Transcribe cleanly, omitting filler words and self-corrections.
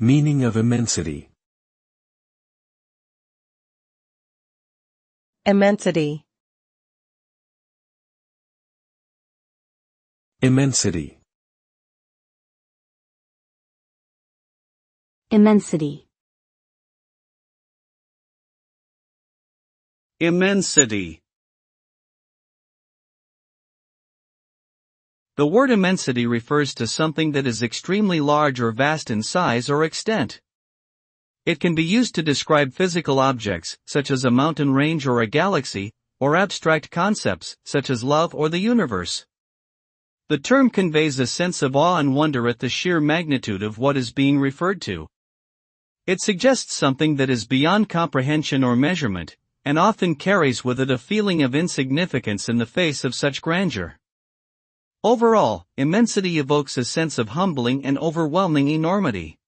Meaning of immensity. Immensity. Immensity. Immensity. Immensity. The word immensity refers to something that is extremely large or vast in size or extent. It can be used to describe physical objects, such as a mountain range or a galaxy, or abstract concepts, such as love or the universe. The term conveys a sense of awe and wonder at the sheer magnitude of what is being referred to. It suggests something that is beyond comprehension or measurement, and often carries with it a feeling of insignificance in the face of such grandeur. Overall, immensity evokes a sense of humbling and overwhelming enormity.